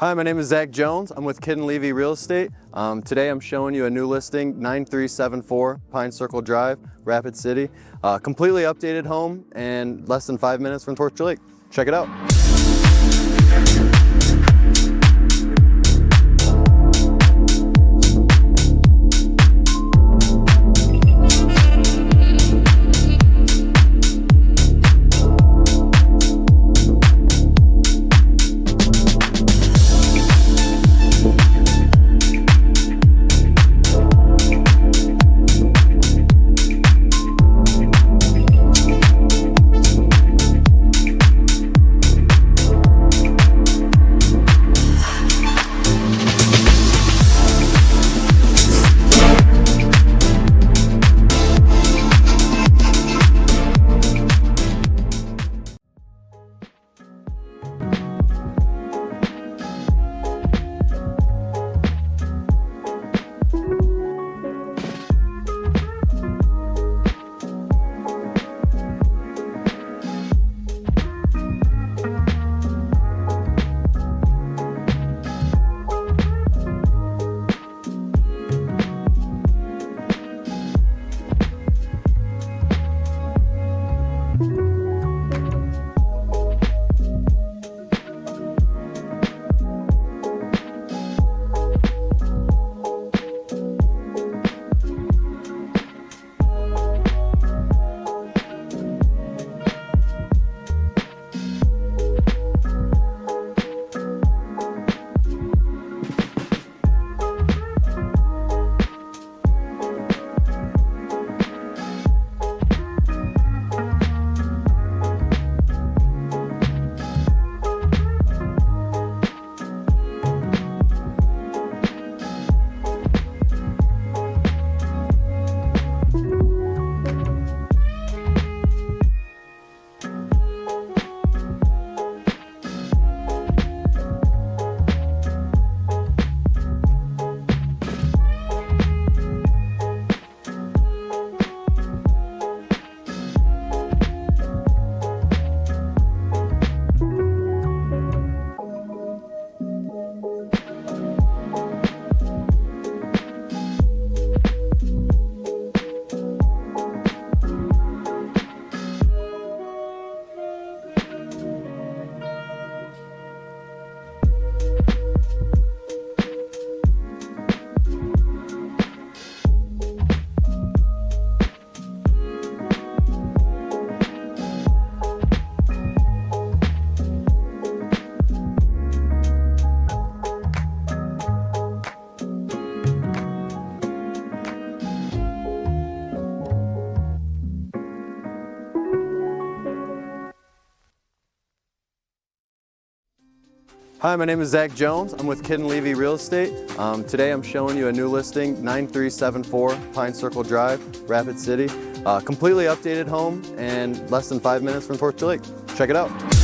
Hi, my name is Zach Jones. I'm with Kid & Levy Real Estate. Today I'm showing you a new listing, 9374 Pine Circle Drive, Rapid City. Completely updated home and less than 5 minutes from Torture Lake. Check it out. Hi, my name is Zach Jones. I'm with Kid & Levy Real Estate. Today I'm showing you a new listing, 9374 Pine Circle Drive, Rapid City. Completely updated home and less than 5 minutes from Torture Lake. Check it out.